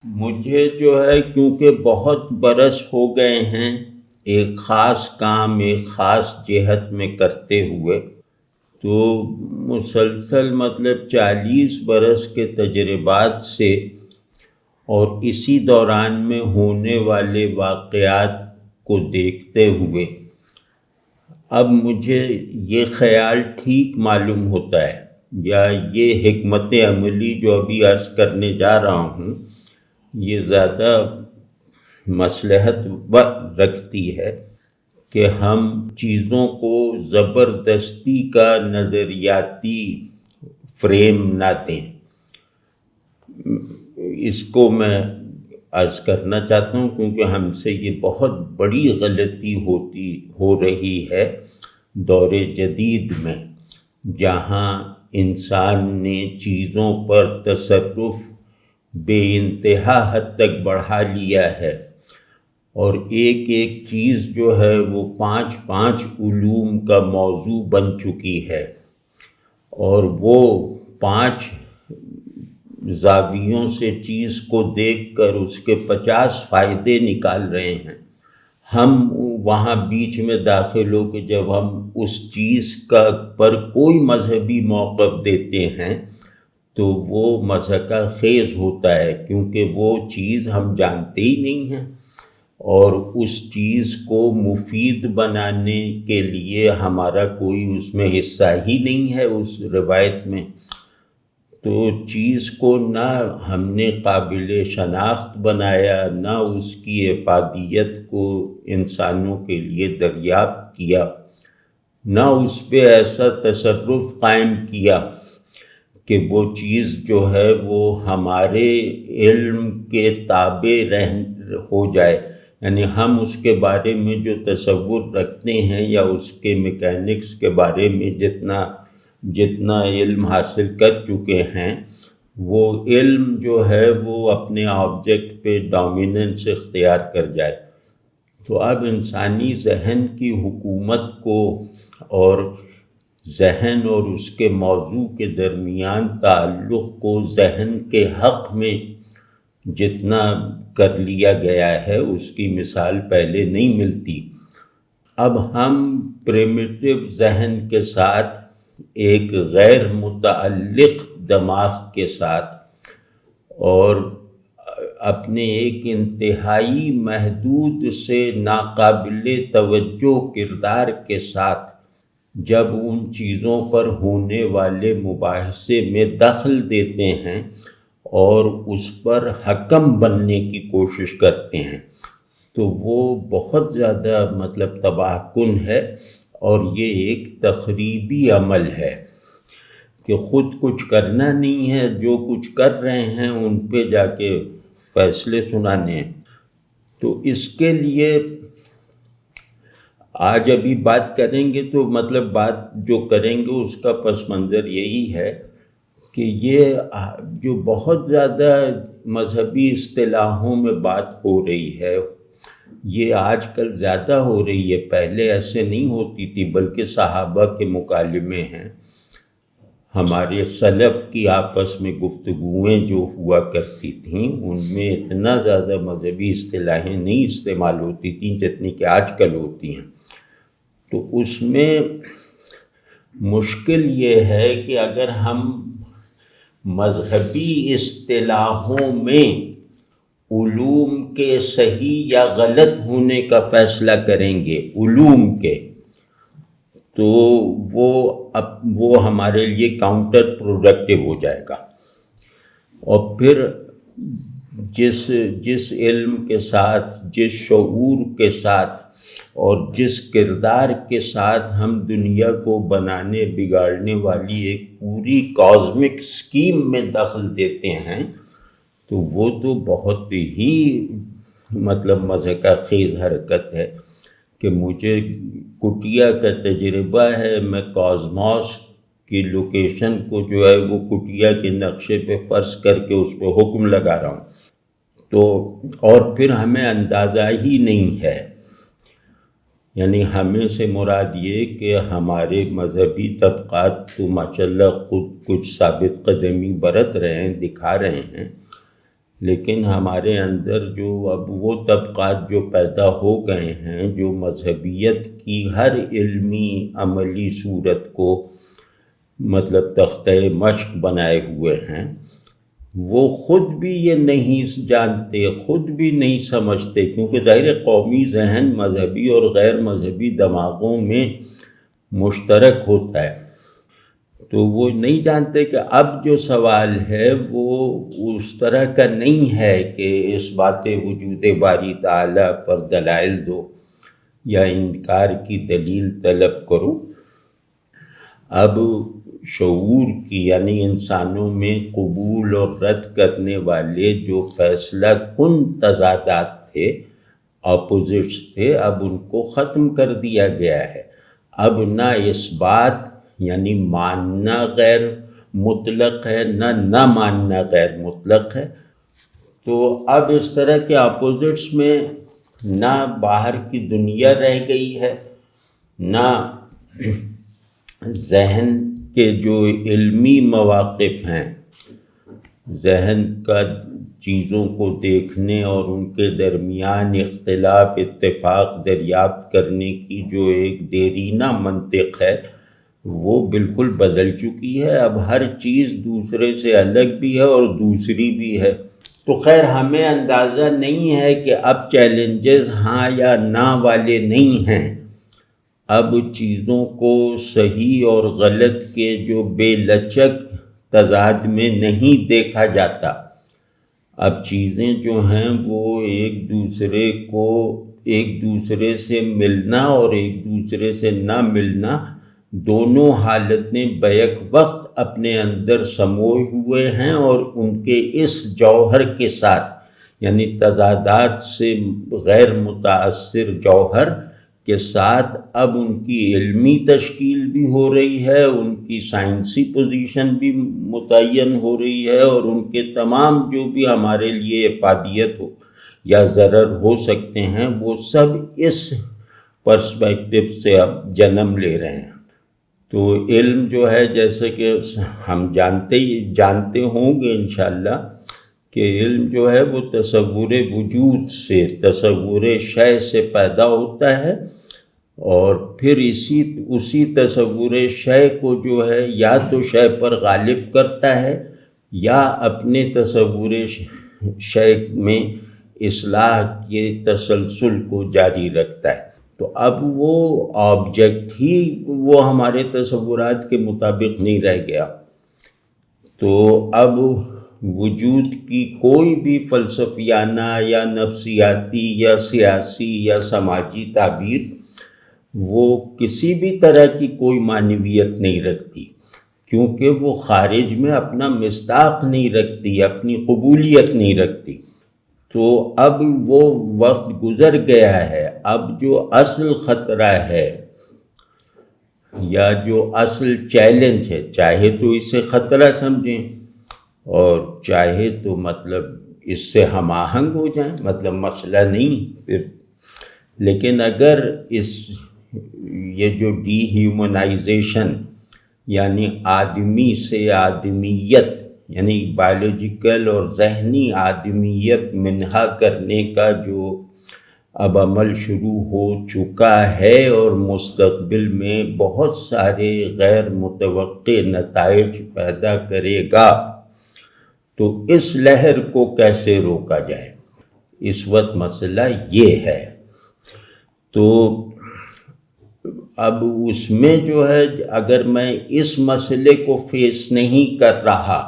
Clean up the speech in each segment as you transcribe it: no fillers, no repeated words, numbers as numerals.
مجھے جو ہے کیونکہ بہت برس ہو گئے ہیں ایک خاص کام ایک خاص جہت میں کرتے ہوئے، تو مسلسل مطلب 40 برس کے تجربات سے اور اسی دوران میں ہونے والے واقعات کو دیکھتے ہوئے اب مجھے یہ خیال ٹھیک معلوم ہوتا ہے، یا یہ حکمت عملی جو ابھی عرض کرنے جا رہا ہوں یہ زیادہ مصلحت رکھتی ہے کہ ہم چیزوں کو زبردستی کا نظریاتی فریم نہ دیں۔ اس کو میں عرض کرنا چاہتا ہوں کیونکہ ہم سے یہ بہت بڑی غلطی ہو رہی ہے دور جدید میں، جہاں انسان نے چیزوں پر تصرف بے انتہا حد تک بڑھا لیا ہے، اور ایک ایک چیز جو ہے وہ 5 علوم کا موضوع بن چکی ہے، اور وہ 5 زاویوں سے چیز کو دیکھ کر اس کے 50 فائدے نکال رہے ہیں۔ ہم وہاں بیچ میں داخل ہو کہ جب ہم اس چیز پر کوئی مذہبی موقف دیتے ہیں تو وہ مضحکہ خیز ہوتا ہے، کیونکہ وہ چیز ہم جانتے ہی نہیں ہیں، اور اس چیز کو مفید بنانے کے لیے ہمارا کوئی اس میں حصہ ہی نہیں ہے اس روایت میں، تو چیز کو نہ ہم نے قابل شناخت بنایا، نہ اس کی افادیت کو انسانوں کے لیے دریافت کیا، نہ اس پہ ایسا تصرف قائم کیا کہ وہ چیز جو ہے وہ ہمارے علم کے تابع ہو جائے، یعنی ہم اس کے بارے میں جو تصور رکھتے ہیں یا اس کے میکینکس کے بارے میں جتنا علم حاصل کر چکے ہیں، وہ علم جو ہے وہ اپنے آبجیکٹ پہ ڈومیننس اختیار کر جائے۔ تو اب انسانی ذہن کی حکومت کو اور ذہن اور اس کے موضوع کے درمیان تعلق کو ذہن کے حق میں جتنا کر لیا گیا ہے اس کی مثال پہلے نہیں ملتی۔ اب ہم پریمیٹو ذہن کے ساتھ ایک غیر متعلق دماغ کے ساتھ اور اپنے ایک انتہائی محدود سے ناقابل توجہ کردار کے ساتھ جب ان چیزوں پر ہونے والے مباحثے میں دخل دیتے ہیں اور اس پر حکم بننے کی کوشش کرتے ہیں، تو وہ بہت زیادہ مطلب تباہ کن ہے، اور یہ ایک تخریبی عمل ہے کہ خود کچھ کرنا نہیں ہے، جو کچھ کر رہے ہیں ان پہ جا کے فیصلے سنانے ہیں۔ تو اس کے لیے آج ابھی بات کریں گے، تو مطلب بات جو کریں گے اس کا پس منظر یہی ہے کہ یہ جو بہت زیادہ مذہبی اصطلاحوں میں بات ہو رہی ہے، یہ آج کل زیادہ ہو رہی ہے، پہلے ایسے نہیں ہوتی تھی، بلکہ صحابہ کے مکالمے ہیں، ہمارے سلف کی آپس میں گفتگویں جو ہوا کرتی تھیں ان میں اتنا زیادہ مذہبی اصطلاحیں نہیں استعمال ہوتی تھیں جتنی کہ آج کل ہوتی ہیں۔ تو اس میں مشکل یہ ہے کہ اگر ہم مذہبی اصطلاحوں میں علوم کے صحیح یا غلط ہونے کا فیصلہ کریں گے علوم کے، تو وہ ہمارے لیے کاؤنٹر پروڈکٹیو ہو جائے گا، اور پھر جس علم کے ساتھ، جس شعور کے ساتھ اور جس کردار کے ساتھ ہم دنیا کو بنانے بگاڑنے والی ایک پوری کازمک اسکیم میں دخل دیتے ہیں، تو وہ تو بہت ہی مطلب مضحکہ خیز حرکت ہے کہ مجھے کٹیا کا تجربہ ہے، میں کازموس کی لوکیشن کو جو ہے وہ کٹیا کے نقشے پہ فرض کر کے اس پہ حکم لگا رہا ہوں، تو اور پھر ہمیں اندازہ ہی نہیں ہے، یعنی ہمیں سے مراد یہ کہ ہمارے مذہبی طبقات تو ماشاءاللہ خود کچھ ثابت قدمی برت رہے ہیں، دکھا رہے ہیں، لیکن ہمارے اندر جو اب وہ طبقات جو پیدا ہو گئے ہیں جو مذہبیت کی ہر علمی عملی صورت کو مطلب تختہ مشق بنائے ہوئے ہیں، وہ خود بھی یہ نہیں جانتے، خود بھی نہیں سمجھتے، کیونکہ ظاہر قومی ذہن مذہبی اور غیر مذہبی دماغوں میں مشترک ہوتا ہے، تو وہ نہیں جانتے کہ اب جو سوال ہے وہ اس طرح کا نہیں ہے کہ اس بات وجود باری تعالیٰ پر دلائل دو یا انکار کی دلیل طلب کرو۔ اب شعور کی یعنی انسانوں میں قبول اور رد کرنے والے جو فیصلہ کن تضادات تھے، اپوزٹس تھے، اب ان کو ختم کر دیا گیا ہے۔ اب نہ اس بات یعنی ماننا غیر مطلق ہے، نہ ماننا غیر مطلق ہے۔ تو اب اس طرح کے اپوزٹس میں نہ باہر کی دنیا رہ گئی ہے، نہ ذہن کے جو علمی مواقف ہیں، ذہن کا چیزوں کو دیکھنے اور ان کے درمیان اختلاف اتفاق دریافت کرنے کی جو ایک دیرینہ منطق ہے وہ بالکل بدل چکی ہے۔ اب ہر چیز دوسرے سے الگ بھی ہے اور دوسری بھی ہے، تو خیر ہمیں اندازہ نہیں ہے کہ اب چیلنجز ہاں یا نہ والے نہیں ہیں، اب چیزوں کو صحیح اور غلط کے جو بے لچک تضاد میں نہیں دیکھا جاتا، اب چیزیں جو ہیں وہ ایک دوسرے سے ملنا اور ایک دوسرے سے نہ ملنا دونوں حالتیں بیک وقت اپنے اندر سموئے ہوئے ہیں، اور ان کے اس جوہر کے ساتھ یعنی تضادات سے غیر متاثر جوہر کے ساتھ اب ان کی علمی تشکیل بھی ہو رہی ہے، ان کی سائنسی پوزیشن بھی متعین ہو رہی ہے، اور ان کے تمام جو بھی ہمارے لیے افادیت ہو یا ضرر ہو سکتے ہیں وہ سب اس پرسپیکٹو سے اب جنم لے رہے ہیں۔ تو علم جو ہے جیسے کہ ہم جانتے ہوں گے انشاءاللہ کہ علم جو ہے وہ تصور وجود سے، تصور شے سے پیدا ہوتا ہے، اور پھر اسی تصور شے کو جو ہے یا تو شے پر غالب کرتا ہے یا اپنے تصور شے میں اصلاح کے تسلسل کو جاری رکھتا ہے۔ تو اب وہ آبجیکٹ ہی وہ ہمارے تصورات کے مطابق نہیں رہ گیا، تو اب وجود کی کوئی بھی فلسفیانہ یا نفسیاتی یا سیاسی یا سماجی تعبیر وہ کسی بھی طرح کی کوئی معنویت نہیں رکھتی، کیونکہ وہ خارج میں اپنا مصداق نہیں رکھتی، اپنی قبولیت نہیں رکھتی۔ تو اب وہ وقت گزر گیا ہے، اب جو اصل خطرہ ہے یا جو اصل چیلنج ہے، چاہے تو اسے خطرہ سمجھیں اور چاہے تو مطلب اس سے ہم آہنگ ہو جائیں، مطلب مسئلہ نہیں پھر، لیکن اگر یہ جو ڈی ہیومنائزیشن یعنی آدمی سے آدمیت یعنی بایولوجیکل اور ذہنی آدمیت منہا کرنے کا جو اب عمل شروع ہو چکا ہے اور مستقبل میں بہت سارے غیر متوقع نتائج پیدا کرے گا، تو اس لہر کو کیسے روکا جائے، اس وقت مسئلہ یہ ہے۔ تو اب اس میں جو ہے اگر میں اس مسئلے کو فیس نہیں کر رہا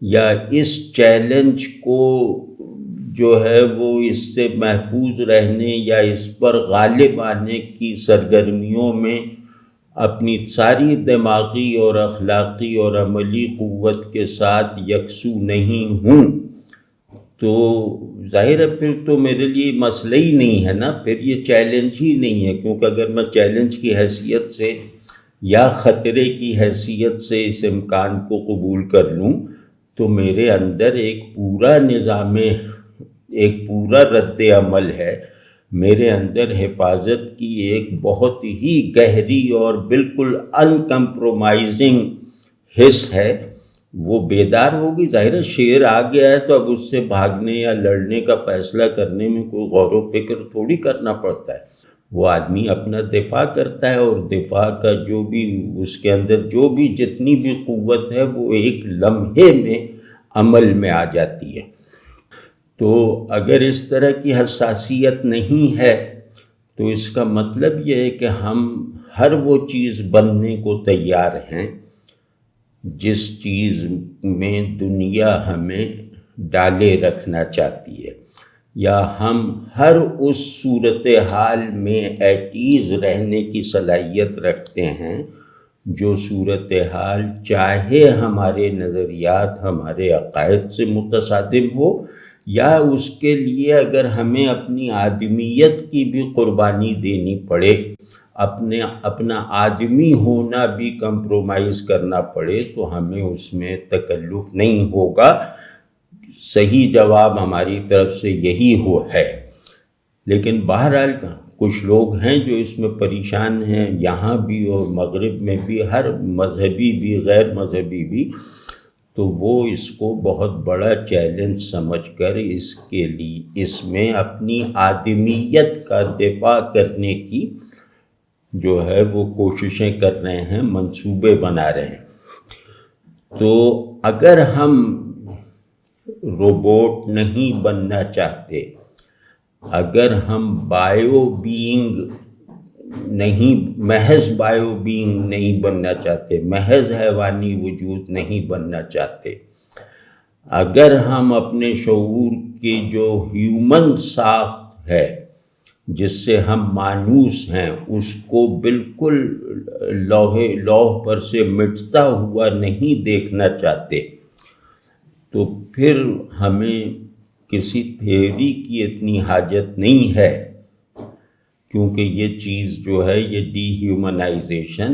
یا اس چیلنج کو جو ہے وہ اس سے محفوظ رہنے یا اس پر غالب آنے کی سرگرمیوں میں اپنی ساری دماغی اور اخلاقی اور عملی قوت کے ساتھ یکسو نہیں ہوں، تو ظاہر ہے پھر تو میرے لیے مسئلہ ہی نہیں ہے نا، پھر یہ چیلنج ہی نہیں ہے، کیونکہ اگر میں چیلنج کی حیثیت سے یا خطرے کی حیثیت سے اس امکان کو قبول کر لوں تو میرے اندر ایک پورا نظام، ایک پورا رد عمل ہے، میرے اندر حفاظت کی ایک بہت ہی گہری اور بالکل ان کمپرومائزنگ حص ہے وہ بیدار ہوگی، ظاہر ہے شیر آ گیا ہے تو اب اس سے بھاگنے یا لڑنے کا فیصلہ کرنے میں کوئی غور و فکر تھوڑی کرنا پڑتا ہے، وہ آدمی اپنا دفاع کرتا ہے، اور دفاع کا جو بھی اس کے اندر جو بھی جتنی بھی قوت ہے وہ ایک لمحے میں عمل میں آ جاتی ہے۔ تو اگر اس طرح کی حساسیت نہیں ہے تو اس کا مطلب یہ ہے کہ ہم ہر وہ چیز بننے کو تیار ہیں جس چیز میں دنیا ہمیں ڈالے رکھنا چاہتی ہے، یا ہم ہر اس صورتحال میں ایٹ ایز رہنے کی صلاحیت رکھتے ہیں جو صورتحال چاہے ہمارے نظریات ہمارے عقائد سے متصادم ہو، یا اس کے لیے اگر ہمیں اپنی آدمیت کی بھی قربانی دینی پڑے، اپنا آدمی ہونا بھی کمپرومائز کرنا پڑے، تو ہمیں اس میں تکلف نہیں ہوگا۔ صحیح جواب ہماری طرف سے یہی ہے، لیکن بہرحال کچھ لوگ ہیں جو اس میں پریشان ہیں، یہاں بھی اور مغرب میں بھی، ہر مذہبی بھی غیر مذہبی بھی، تو وہ اس کو بہت بڑا چیلنج سمجھ کر اس میں اپنی آدمیت کا دفاع کرنے کی جو ہے وہ کوششیں کر رہے ہیں، منصوبے بنا رہے ہیں۔ تو اگر ہم روبوٹ نہیں بننا چاہتے، اگر ہم محض بائیو بینگ نہیں بننا چاہتے، محض حیوانی وجود نہیں بننا چاہتے، اگر ہم اپنے شعور کی جو ہیومن ساخت ہے جس سے ہم مانوس ہیں اس کو بالکل لوح پر سے مٹتا ہوا نہیں دیکھنا چاہتے، تو پھر ہمیں کسی تھیوری کی اتنی حاجت نہیں ہے، کیونکہ یہ چیز جو ہے یہ ڈی ہیومنائزیشن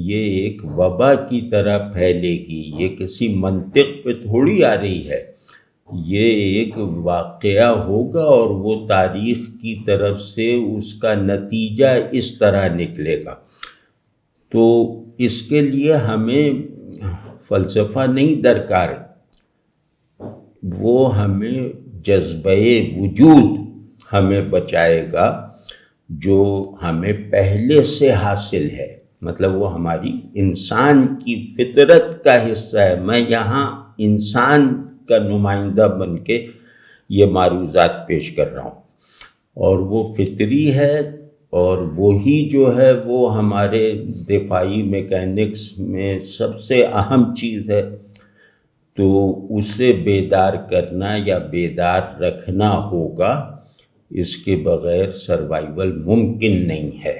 یہ ایک وبا کی طرح پھیلے گی، یہ کسی منطق پہ تھوڑی آ رہی ہے، یہ ایک واقعہ ہوگا اور وہ تاریخ کی طرف سے اس کا نتیجہ اس طرح نکلے گا۔ تو اس کے لیے ہمیں فلسفہ نہیں درکار، وہ ہمیں جذبہ وجود ہمیں بچائے گا جو ہمیں پہلے سے حاصل ہے، مطلب وہ ہماری انسان کی فطرت کا حصہ ہے۔ میں یہاں انسان کا نمائندہ بن کے یہ معروضات پیش کر رہا ہوں، اور وہ فطری ہے، اور وہی جو ہے وہ ہمارے دفاعی میکینکس میں سب سے اہم چیز ہے، تو اسے بیدار کرنا یا بیدار رکھنا ہوگا، اس کے بغیر سروائیول ممکن نہیں ہے۔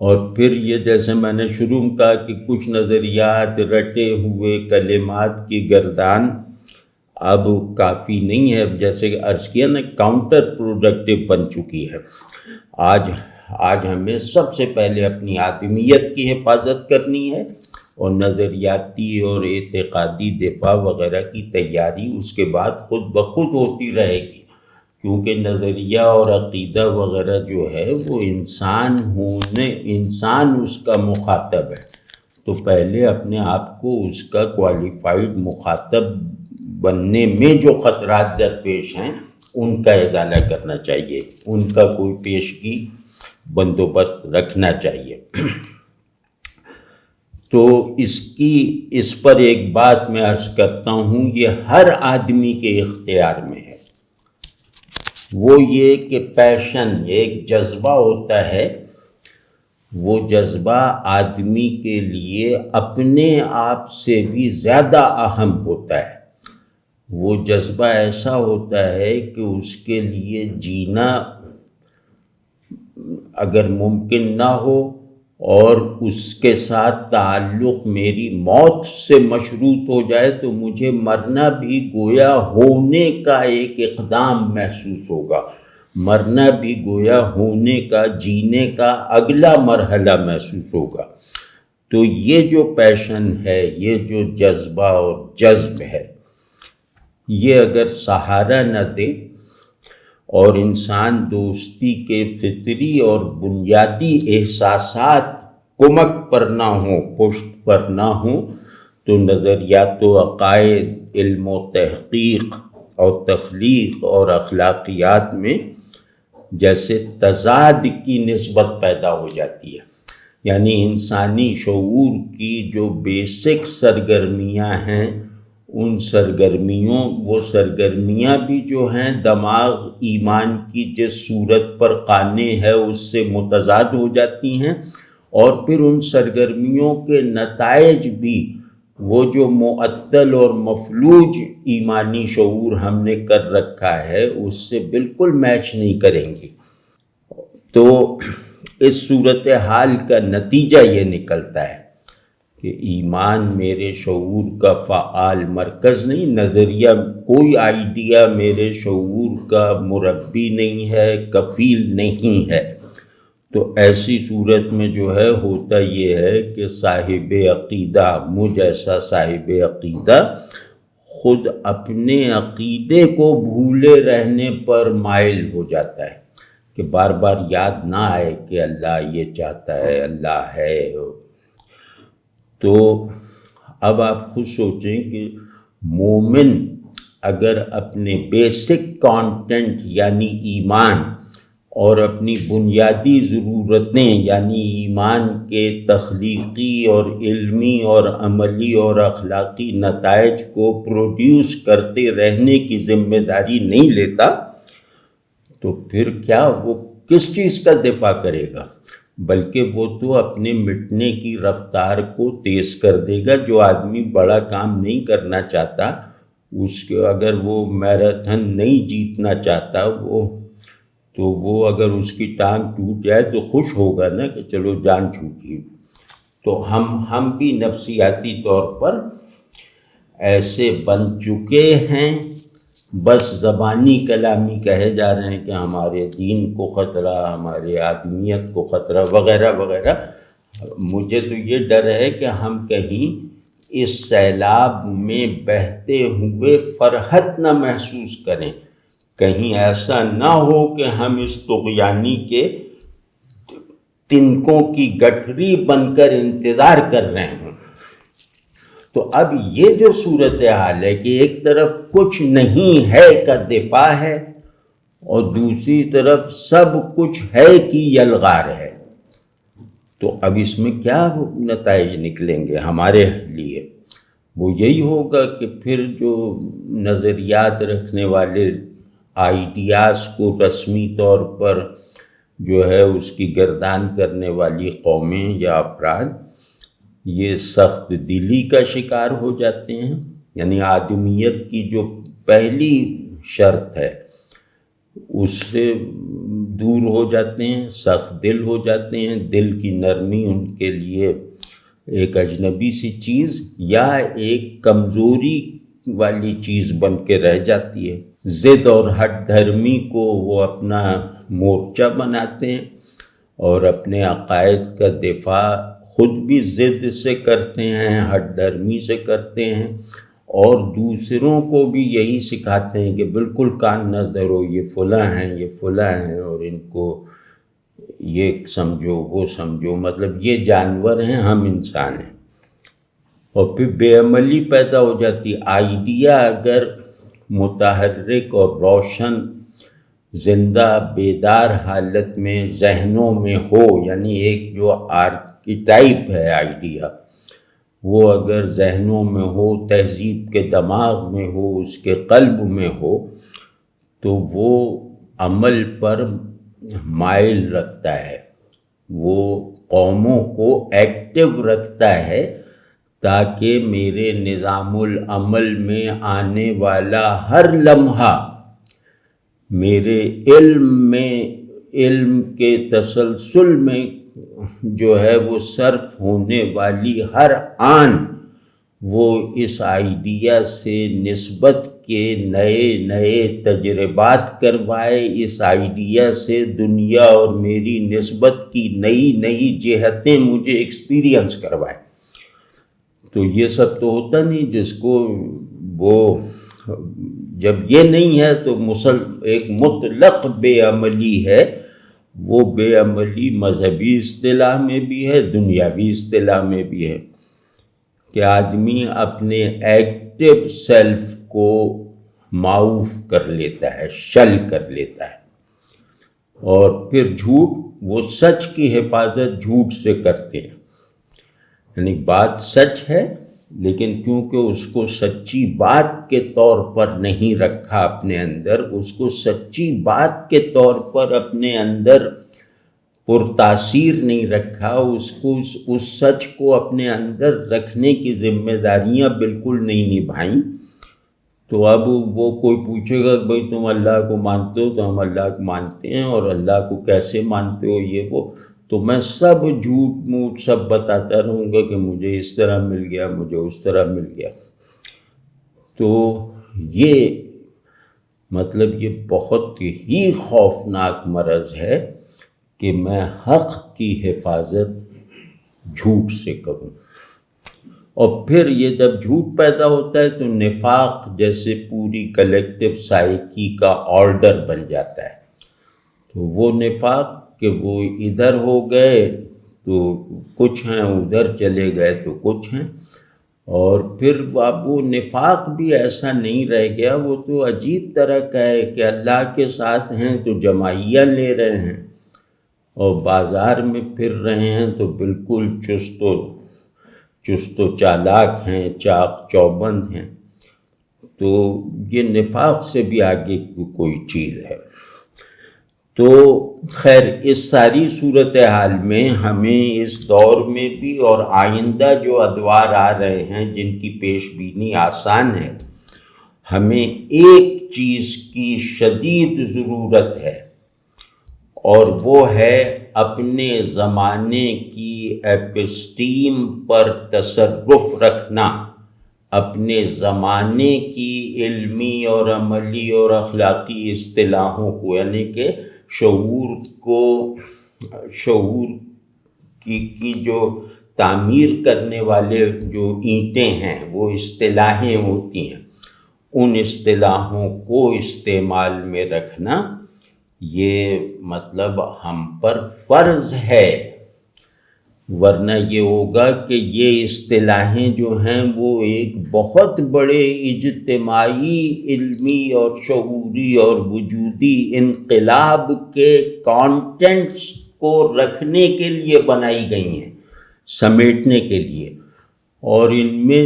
اور پھر یہ جیسے میں نے شروع میں کہا کہ کچھ نظریات رٹے ہوئے کلمات کی گردان اب کافی نہیں ہے، جیسے کہ عرض کیا نا کاؤنٹر پروڈکٹیو بن چکی ہے۔ آج ہمیں سب سے پہلے اپنی آدمیت کی حفاظت کرنی ہے، اور نظریاتی اور اعتقادی دفاع وغیرہ کی تیاری اس کے بعد خود بخود ہوتی رہے گی، کیونکہ نظریہ اور عقیدہ وغیرہ جو ہے وہ انسان اس کا مخاطب ہے، تو پہلے اپنے آپ کو اس کا کوالیفائڈ مخاطب بننے میں جو خطرات درپیش ہیں ان کا ازالہ کرنا چاہیے، ان کا کوئی پیشگی بندوبست رکھنا چاہیے۔ تو اس پر ایک بات میں عرض کرتا ہوں، یہ ہر آدمی کے اختیار میں ہے، وہ یہ کہ پیشن ایک جذبہ ہوتا ہے، وہ جذبہ آدمی کے لیے اپنے آپ سے بھی زیادہ اہم ہوتا ہے، وہ جذبہ ایسا ہوتا ہے کہ اس کے لیے جینا اگر ممکن نہ ہو اور اس کے ساتھ تعلق میری موت سے مشروط ہو جائے تو مجھے مرنا بھی گویا ہونے کا ایک اقدام محسوس ہوگا، مرنا بھی گویا ہونے کا، جینے کا اگلا مرحلہ محسوس ہوگا۔ تو یہ جو پیشن ہے، یہ جو جذبہ اور جذب ہے، یہ اگر سہارا نہ دے اور انسان دوستی کے فطری اور بنیادی احساسات کمک پر نہ ہوں، پشت پر نہ ہوں، تو نظریات و عقائد، علم و تحقیق اور تخلیق اور اخلاقیات میں جیسے تضاد کی نسبت پیدا ہو جاتی ہے. یعنی انسانی شعور کی جو بیسک سرگرمیاں ہیں، ان وہ سرگرمیاں بھی جو ہیں دماغ ایمان کی جس صورت پر قانع ہے اس سے متضاد ہو جاتی ہیں، اور پھر ان سرگرمیوں کے نتائج بھی وہ جو معطل اور مفلوج ایمانی شعور ہم نے کر رکھا ہے اس سے بالکل میچ نہیں کریں گی. تو اس صورتحال کا نتیجہ یہ نکلتا ہے کہ ایمان میرے شعور کا فعال مرکز نہیں، نظریہ کوئی آئیڈیا میرے شعور کا مربی نہیں ہے، کفیل نہیں ہے. تو ایسی صورت میں جو ہے ہوتا یہ ہے کہ صاحب عقیدہ، مجھ ایسا صاحب عقیدہ خود اپنے عقیدے کو بھولے رہنے پر مائل ہو جاتا ہے کہ بار بار یاد نہ آئے کہ اللہ یہ چاہتا ہے، اللہ ہے. تو اب آپ خود سوچیں کہ مومن اگر اپنے بیسک کانٹینٹ یعنی ایمان اور اپنی بنیادی ضرورتیں یعنی ایمان کے تخلیقی اور علمی اور عملی اور اخلاقی نتائج کو پروڈیوس کرتے رہنے کی ذمہ داری نہیں لیتا تو پھر کیا وہ کس چیز کا دفاع کرے گا؟ بلکہ وہ تو اپنے مٹنے کی رفتار کو تیز کر دے گا. جو آدمی بڑا کام نہیں کرنا چاہتا، اس کے اگر وہ میراتھن نہیں جیتنا چاہتا تو وہ اگر اس کی ٹانگ ٹوٹ جائے تو خوش ہوگا نا کہ چلو جان چھوٹی. تو ہم بھی نفسیاتی طور پر ایسے بن چکے ہیں، بس زبانی کلامی کہے جا رہے ہیں کہ ہمارے دین کو خطرہ، ہمارے آدمیت کو خطرہ وغیرہ وغیرہ. مجھے تو یہ ڈر ہے کہ ہم کہیں اس سیلاب میں بہتے ہوئے فرحت نہ محسوس کریں، کہیں ایسا نہ ہو کہ ہم اس طغیانی کے تنکوں کی گٹھری بن کر انتظار کر رہے ہوں. تو اب یہ جو صورتحال ہے کہ ایک طرف کچھ نہیں ہے کا دفاع ہے اور دوسری طرف سب کچھ ہے کی یلغار ہے، تو اب اس میں کیا نتائج نکلیں گے ہمارے لیے؟ وہ یہی ہوگا کہ پھر جو نظریات رکھنے والے آئیڈیاز کو رسمی طور پر جو ہے اس کی گردان کرنے والی قومیں یا افراد یہ سخت دلی کا شکار ہو جاتے ہیں. یعنی آدمیت کی جو پہلی شرط ہے اس سے دور ہو جاتے ہیں، سخت دل ہو جاتے ہیں. دل کی نرمی ان کے لیے ایک اجنبی سی چیز یا ایک کمزوری والی چیز بن کے رہ جاتی ہے. ضد اور ہٹ دھرمی کو وہ اپنا مورچہ بناتے ہیں اور اپنے عقائد کا دفاع خود بھی ضد سے کرتے ہیں، ہٹ دھرمی سے کرتے ہیں، اور دوسروں کو بھی یہی سکھاتے ہیں کہ بالکل کان نہ دھرو، یہ فلاں ہیں، یہ فلاں ہیں، اور ان کو یہ سمجھو وہ سمجھو، مطلب یہ جانور ہیں، ہم انسان ہیں. اور پھر بے عملی پیدا ہو جاتی. آئیڈیا اگر متحرک اور روشن زندہ بیدار حالت میں ذہنوں میں ہو، یعنی ایک جو آرکیٹائپ ہے آئیڈیا، وہ اگر ذہنوں میں ہو، تہذیب کے دماغ میں ہو، اس کے قلب میں ہو، تو وہ عمل پر مائل رکھتا ہے، وہ قوموں کو ایکٹیو رکھتا ہے تاکہ میرے نظام العمل میں آنے والا ہر لمحہ میرے علم کے تسلسل میں جو ہے وہ صرف ہونے والی ہر آن وہ اس آئیڈیا سے نسبت کے نئے تجربات کروائے، اس آئیڈیا سے دنیا اور میری نسبت کی نئی جہتیں مجھے ایکسپیرینس کروائے. تو یہ سب تو ہوتا نہیں، جس کو وہ جب یہ نہیں ہے تو ایک مطلق بے عملی ہے. وہ بے عملی مذہبی اصطلاح میں بھی ہے، دنیاوی اصطلاح میں بھی ہے. کہ آدمی اپنے ایکٹیو سیلف کو معاف کر لیتا ہے، شل کر لیتا ہے، اور پھر جھوٹ، وہ سچ کی حفاظت جھوٹ سے کرتے ہیں، یعنی بات سچ ہے لیکن کیونکہ اس کو سچی بات کے طور پر نہیں رکھا اپنے اندر، اس کو سچی بات کے طور پر اپنے اندر پرتاثیر نہیں رکھا، اس کو اس سچ کو اپنے اندر رکھنے کی ذمہ داریاں بالکل نہیں نبھائیں، تو اب وہ کوئی پوچھے گا کہ بھائی تم اللہ کو مانتے ہو؟ تو ہم اللہ کو مانتے ہیں، اور اللہ کو کیسے مانتے ہو، یہ وہ، تو میں سب جھوٹ موٹ سب بتاتا رہوں گا کہ مجھے اس طرح مل گیا، مجھے اس طرح مل گیا۔ تو یہ مطلب یہ بہت ہی خوفناک مرض ہے کہ میں حق کی حفاظت جھوٹ سے کروں، اور پھر یہ جب جھوٹ پیدا ہوتا ہے تو نفاق جیسے پوری کلیکٹیو سائیکی کا آرڈر بن جاتا ہے، تو وہ نفاق کہ وہ ادھر ہو گئے تو کچھ ہیں، ادھر چلے گئے تو کچھ ہیں، اور پھر اب وہ نفاق بھی ایسا نہیں رہ گیا، وہ تو عجیب طرح کا ہے کہ اللہ کے ساتھ ہیں تو جمعیہ لے رہے ہیں، اور بازار میں پھر رہے ہیں تو بالکل چست و چالاک ہیں، چاق چوبند ہیں، تو یہ نفاق سے بھی آگے کوئی چیز ہے۔ تو خیر اس ساری صورتحال میں ہمیں اس دور میں بھی اور آئندہ جو ادوار آ رہے ہیں جن کی پیش بینی آسان ہے، ہمیں ایک چیز کی شدید ضرورت ہے، اور وہ ہے اپنے زمانے کی ایپسٹیم پر تصرف رکھنا، اپنے زمانے کی علمی اور عملی اور اخلاقی اصطلاحوں کو، یعنی کہ شعور کی جو تعمیر کرنے والے جو اینٹیں ہیں، وہ اصطلاحیں ہوتی ہیں، ان اصطلاحوں کو استعمال میں رکھنا یہ مطلب ہم پر فرض ہے، ورنہ یہ ہوگا کہ یہ اصطلاحیں جو ہیں وہ ایک بہت بڑے اجتماعی علمی اور شعوری اور وجودی انقلاب کے کانٹینٹس کو رکھنے کے لیے بنائی گئی ہیں، سمیٹنے کے لیے، اور ان میں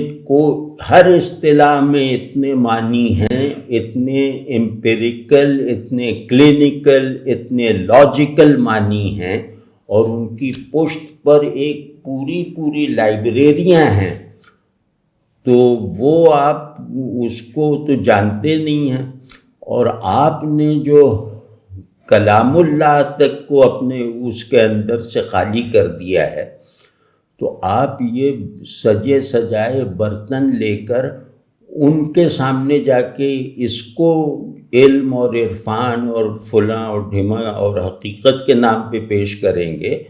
ہر اصطلاح میں اتنے معنی ہیں، اتنے امپیریکل، اتنے کلینکل، اتنے لاجیکل معنی ہیں، اور ان کی پشت پر ایک پوری لائبریریاں ہیں، تو وہ آپ اس کو تو جانتے نہیں ہیں، اور آپ نے جو کلام اللہ تک کو اپنے اس کے اندر سے خالی کر دیا ہے، تو آپ یہ سجے سجائے برتن لے کر ان کے سامنے جا کے اس کو علم اور عرفان اور فلاں اور ڈھیماں اور حقیقت کے نام پہ پیش کریں گے،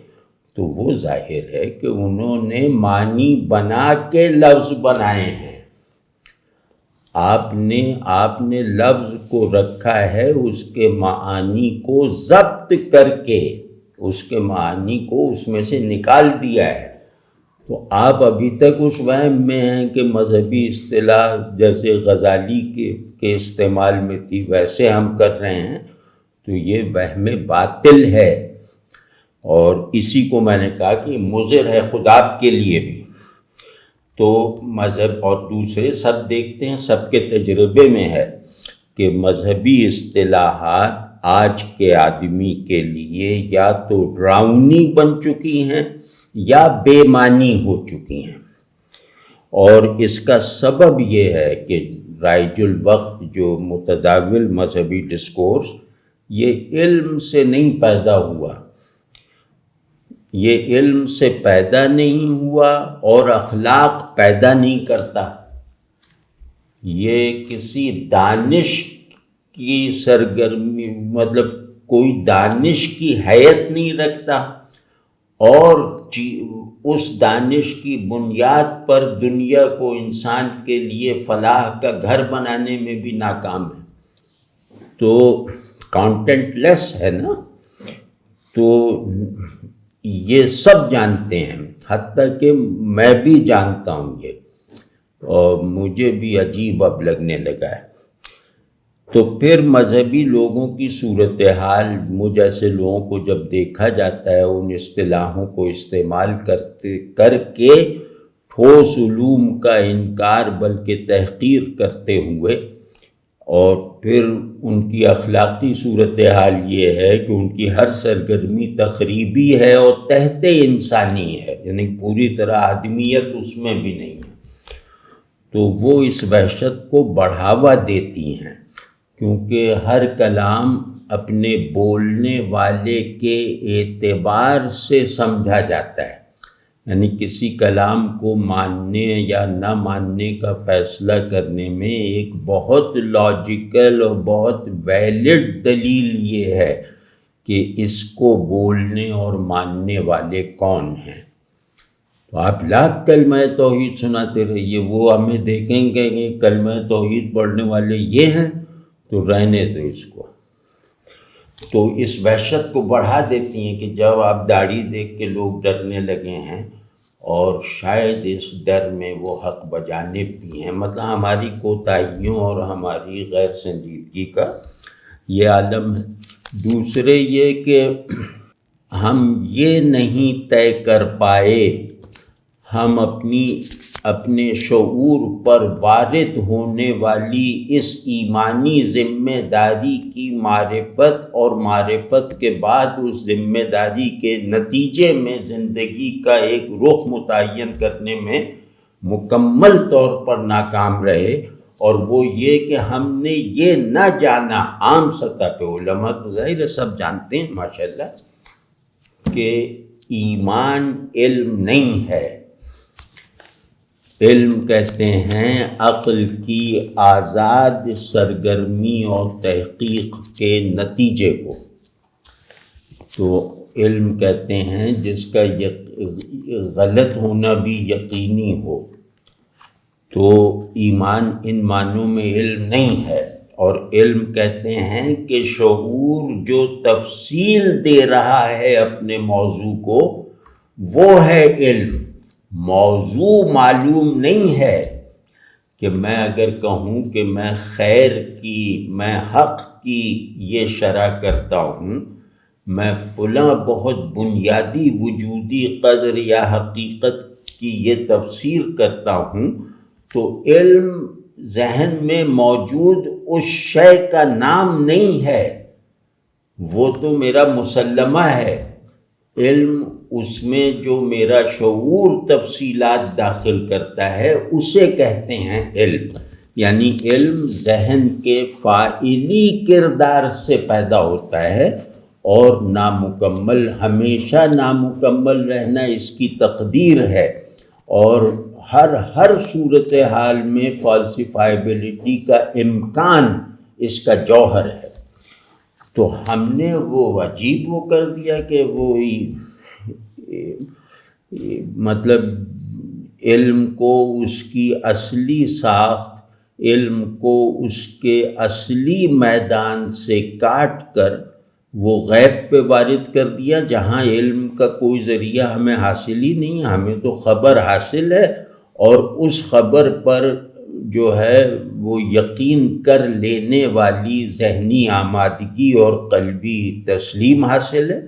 تو وہ ظاہر ہے کہ انہوں نے معنی بنا کے لفظ بنائے ہیں، آپ نے لفظ کو رکھا ہے، اس کے معانی کو ضبط کر کے اس کے معانی کو اس میں سے نکال دیا ہے، تو آپ ابھی تک اس وہم میں ہیں کہ مذہبی اصطلاح جیسے غزالی کے استعمال میں تھی ویسے ہم کر رہے ہیں، تو یہ وہم باطل ہے، اور اسی کو میں نے کہا کہ مضر ہے خدا کے لیے بھی۔ تو مذہب اور دوسرے سب دیکھتے ہیں، سب کے تجربے میں ہے کہ مذہبی اصطلاحات آج کے آدمی کے لیے یا تو ڈراؤنی بن چکی ہیں یا بے معنی ہو چکی ہیں، اور اس کا سبب یہ ہے کہ رائج الوقت جو متداول مذہبی ڈسکورس یہ علم سے نہیں پیدا ہوا، یہ علم سے پیدا نہیں ہوا اور اخلاق پیدا نہیں کرتا، یہ کسی دانش کی سرگرمی مطلب کوئی دانش کی حیت نہیں رکھتا، اور اس دانش کی بنیاد پر دنیا کو انسان کے لیے فلاح کا گھر بنانے میں بھی ناکام ہے، تو کانٹینٹ لیس ہے نا۔ تو یہ سب جانتے ہیں، حتیٰ کہ میں بھی جانتا ہوں یہ اور مجھے بھی عجیب اب لگنے لگا ہے۔ تو پھر مذہبی لوگوں کی صورتحال مجھ جیسے لوگوں کو جب دیکھا جاتا ہے ان اصطلاحوں کو استعمال کر کے ٹھوس علوم کا انکار بلکہ تحقیر کرتے ہوئے، اور پھر ان کی اخلاقی صورتحال یہ ہے کہ ان کی ہر سرگرمی تخریبی ہے اور تحت انسانی ہے، یعنی پوری طرح آدمیت اس میں بھی نہیں ہے، تو وہ اس وحشت کو بڑھاوا دیتی ہیں، کیونکہ ہر کلام اپنے بولنے والے کے اعتبار سے سمجھا جاتا ہے، یعنی کسی کلام کو ماننے یا نہ ماننے کا فیصلہ کرنے میں ایک بہت لاجیکل اور بہت ویلڈ دلیل یہ ہے کہ اس کو بولنے اور ماننے والے کون ہیں۔ تو آپ لاکھ کلمہ توحید سناتے رہیے، وہ ہمیں دیکھیں گے کہ کلمہ توحید پڑھنے والے یہ ہیں، تو رہنے دو اس کو۔ تو اس وحشت کو بڑھا دیتی ہیں کہ جب آپ داڑھی دیکھ کے لوگ ڈرنے لگے ہیں، اور شاید اس ڈر میں وہ حق بجانب بھی ہیں، مطلب ہماری کوتاہیوں اور ہماری غیر سنجیدگی کا یہ عالم ہے۔ دوسرے یہ کہ ہم یہ نہیں طے کر پائے، ہم اپنے شعور پر وارد ہونے والی اس ایمانی ذمہ داری کی معرفت اور معرفت کے بعد اس ذمہ داری کے نتیجے میں زندگی کا ایک رخ متعین کرنے میں مکمل طور پر ناکام رہے، اور وہ یہ کہ ہم نے یہ نہ جانا، عام سطح پہ علماء تو ظاہر ہے سب جانتے ہیں ماشاءاللہ، کہ ایمان علم نہیں ہے۔ علم کہتے ہیں عقل کی آزاد سرگرمی اور تحقیق کے نتیجے کو، تو علم کہتے ہیں جس کا غلط ہونا بھی یقینی ہو، تو ایمان ان معنوں میں علم نہیں ہے۔ اور علم کہتے ہیں کہ شعور جو تفصیل دے رہا ہے اپنے موضوع کو، وہ ہے علم۔ موضوع معلوم نہیں ہے کہ میں اگر کہوں کہ میں خیر کی، میں حق کی یہ شرح کرتا ہوں، میں فلاں بہت بنیادی وجودی قدر یا حقیقت کی یہ تفسیر کرتا ہوں، تو علم ذہن میں موجود اس شے کا نام نہیں ہے، وہ تو میرا مسلمہ ہے۔ علم اس میں جو میرا شعور تفصیلات داخل کرتا ہے اسے کہتے ہیں علم، یعنی علم ذہن کے فاعلی کردار سے پیدا ہوتا ہے، اور نامکمل، ہمیشہ نامکمل رہنا اس کی تقدیر ہے، اور ہر صورتحال میں فالسیفائبلٹی کا امکان اس کا جوہر ہے۔ تو ہم نے وہ عجیب وہ کر دیا کہ وہ مطلب علم کو اس کی اصلی ساخت، علم کو اس کے اصلی میدان سے کاٹ کر وہ غیب پہ وارد کر دیا، جہاں علم کا کوئی ذریعہ ہمیں حاصل ہی نہیں، ہمیں تو خبر حاصل ہے، اور اس خبر پر جو ہے وہ یقین کر لینے والی ذہنی آمادگی اور قلبی تسلیم حاصل ہے۔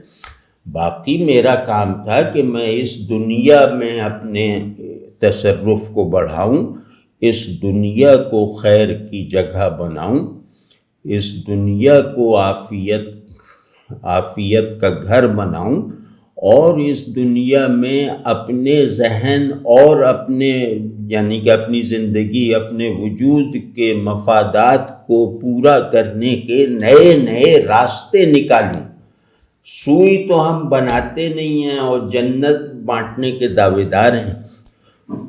باقی میرا کام تھا کہ میں اس دنیا میں اپنے تصرف کو بڑھاؤں، اس دنیا کو خیر کی جگہ بناؤں، اس دنیا کو عافیت کا گھر بناؤں، اور اس دنیا میں اپنے ذہن اور یعنی کہ اپنی زندگی، اپنے وجود کے مفادات کو پورا کرنے کے نئے نئے راستے نکالوں۔ سوئی تو ہم بناتے نہیں ہیں اور جنت بانٹنے کے دعوے دار ہیں،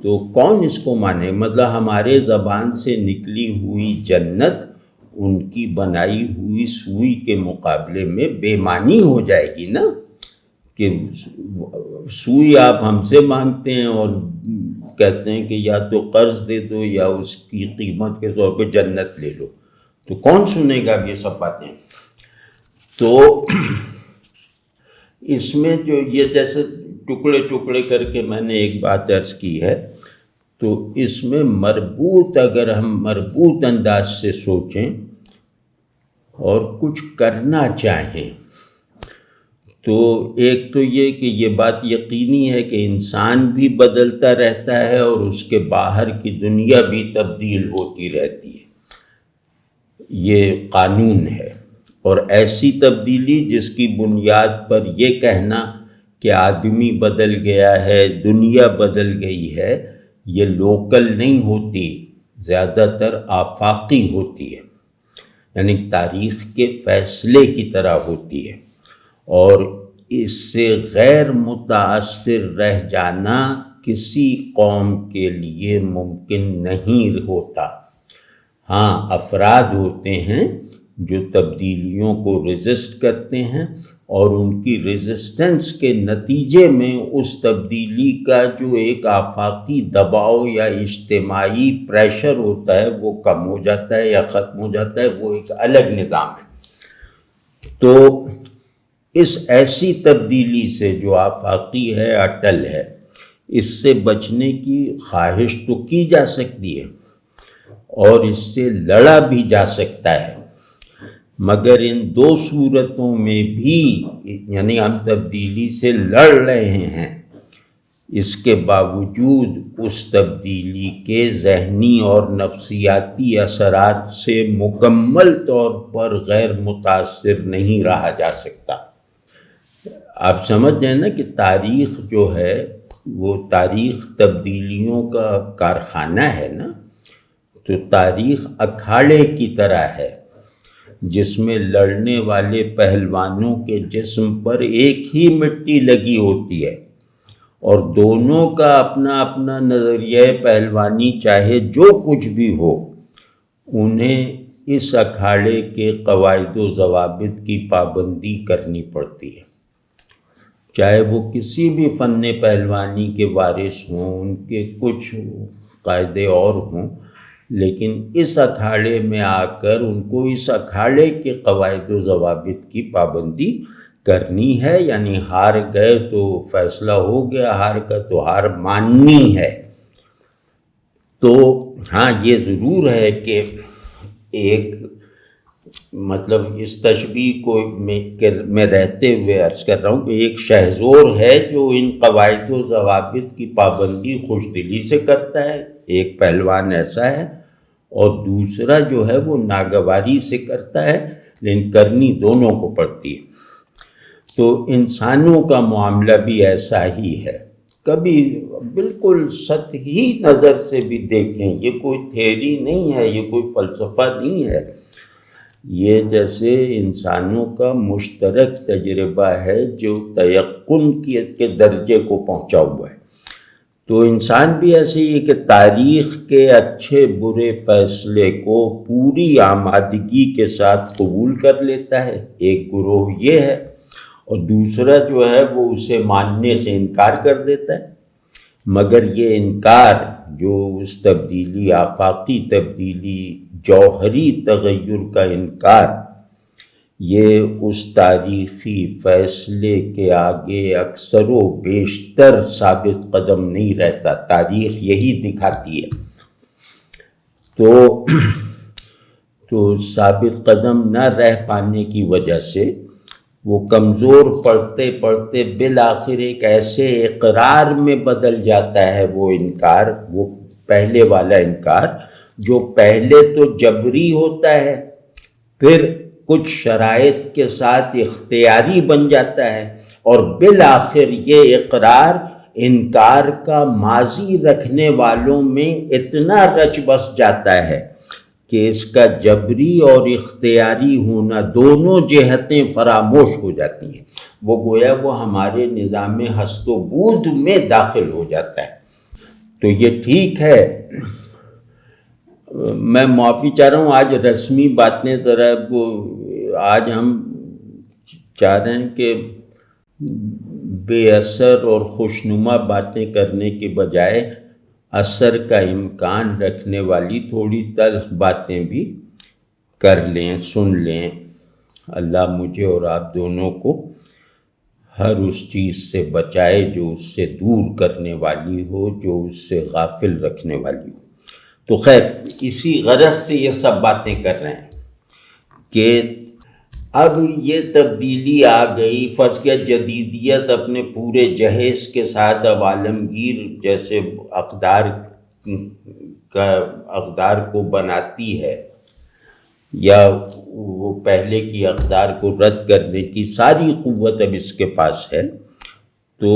تو کون اس کو مانے؟ مطلب ہمارے زبان سے نکلی ہوئی جنت ان کی بنائی ہوئی سوئی کے مقابلے میں بے معنی ہو جائے گی نا، کہ سوئی آپ ہم سے مانگتے ہیں اور کہتے ہیں کہ یا تو قرض دے دو یا اس کی قیمت کے طور پہ جنت لے لو، تو کون سنے گا یہ سب باتیں؟ تو اس میں جو یہ جیسے ٹکڑے ٹکڑے کر کے میں نے ایک بات عرض کی ہے، تو اس میں اگر ہم مربوط انداز سے سوچیں اور کچھ کرنا چاہیں تو ایک تو یہ کہ یہ بات یقینی ہے کہ انسان بھی بدلتا رہتا ہے اور اس کے باہر کی دنیا بھی تبدیل ہوتی رہتی ہے، یہ قانون ہے۔ اور ایسی تبدیلی جس کی بنیاد پر یہ کہنا کہ آدمی بدل گیا ہے، دنیا بدل گئی ہے، یہ لوکل نہیں ہوتی، زیادہ تر آفاقی ہوتی ہے، یعنی تاریخ کے فیصلے کی طرح ہوتی ہے، اور اس سے غیر متاثر رہ جانا کسی قوم کے لیے ممکن نہیں ہوتا۔ ہاں، افراد ہوتے ہیں جو تبدیلیوں کو ریزسٹ کرتے ہیں، اور ان کی ریزسٹنس کے نتیجے میں اس تبدیلی کا جو ایک آفاقی دباؤ یا اجتماعی پریشر ہوتا ہے وہ کم ہو جاتا ہے یا ختم ہو جاتا ہے، وہ ایک الگ نظام ہے۔ تو اس ایسی تبدیلی سے جو آفاقی ہے، اٹل ہے، اس سے بچنے کی خواہش تو کی جا سکتی ہے اور اس سے لڑا بھی جا سکتا ہے، مگر ان دو صورتوں میں بھی یعنی ہم تبدیلی سے لڑ رہے ہیں، اس کے باوجود اس تبدیلی کے ذہنی اور نفسیاتی اثرات سے مکمل طور پر غیر متاثر نہیں رہا جا سکتا۔ آپ سمجھ جائیں نا کہ تاریخ جو ہے وہ تاریخ تبدیلیوں کا کارخانہ ہے نا، تو تاریخ اکھاڑے کی طرح ہے جس میں لڑنے والے پہلوانوں کے جسم پر ایک ہی مٹی لگی ہوتی ہے، اور دونوں کا اپنا اپنا نظریہ پہلوانی چاہے جو کچھ بھی ہو، انہیں اس اکھاڑے کے قواعد و ضوابط کی پابندی کرنی پڑتی ہے، چاہے وہ کسی بھی فن پہلوانی کے وارث ہوں، ان کے کچھ قاعدے اور ہوں، لیکن اس اکھاڑے میں آ کر ان کو اس اکھاڑے کے قواعد و ضوابط کی پابندی کرنی ہے، یعنی ہار گئے تو فیصلہ ہو گیا، ہار کا تو ہار ماننی ہے۔ تو ہاں، یہ ضرور ہے کہ ایک مطلب اس تشبیہ کو میں رہتے ہوئے عرض کر رہا ہوں کہ ایک شہزور ہے جو ان قواعد و ضوابط کی پابندی خوش دلی سے کرتا ہے، ایک پہلوان ایسا ہے، اور دوسرا جو ہے وہ ناگواری سے کرتا ہے، لیکن کرنی دونوں کو پڑتی ہے۔ تو انسانوں کا معاملہ بھی ایسا ہی ہے، کبھی بالکل سطحی نظر سے بھی دیکھیں، یہ کوئی تھیوری نہیں ہے، یہ کوئی فلسفہ نہیں ہے، یہ جیسے انسانوں کا مشترک تجربہ ہے جو تیقن کے درجے کو پہنچا ہوا ہے۔ تو انسان بھی ایسے ہی ہے کہ تاریخ کے اچھے برے فیصلے کو پوری آمادگی کے ساتھ قبول کر لیتا ہے، ایک گروہ یہ ہے، اور دوسرا جو ہے وہ اسے ماننے سے انکار کر دیتا ہے، مگر یہ انکار جو اس تبدیلی، آفاقی تبدیلی، جوہری تغیر کا انکار، یہ اس تاریخی فیصلے کے آگے اکثر و بیشتر ثابت قدم نہیں رہتا، تاریخ یہی دکھاتی ہے۔ تو ثابت قدم نہ رہ پانے کی وجہ سے وہ کمزور پڑتے پڑتے بالآخر ایک ایسے اقرار میں بدل جاتا ہے، وہ انکار، وہ پہلے والا انکار جو پہلے تو جبری ہوتا ہے، پھر کچھ شرائط کے ساتھ اختیاری بن جاتا ہے، اور بالآخر یہ اقرار انکار کا ماضی رکھنے والوں میں اتنا رچ بس جاتا ہے کہ اس کا جبری اور اختیاری ہونا دونوں جہتیں فراموش ہو جاتی ہیں، وہ گویا وہ ہمارے نظام ہست و بود میں داخل ہو جاتا ہے۔ تو یہ ٹھیک ہے، میں معافی چاہ رہا ہوں، آج رسمی باتیں ذرا آج ہم چاہ رہے ہیں کہ بے اثر اور خوشنما باتیں کرنے کے بجائے اثر کا امکان رکھنے والی تھوڑی تلخ باتیں بھی کر لیں، سن لیں۔ اللہ مجھے اور آپ دونوں کو ہر اس چیز سے بچائے جو اس سے دور کرنے والی ہو، جو اس سے غافل رکھنے والی ہو۔ تو خیر، اسی غرض سے یہ سب باتیں کر رہے ہیں کہ اب یہ تبدیلی آ گئی، فرض کیا جدیدیت اپنے پورے جہیز کے ساتھ اب عالمگیر جیسے اقدار کو بناتی ہے، یا وہ پہلے کی اقدار کو رد کرنے کی ساری قوت اب اس کے پاس ہے، تو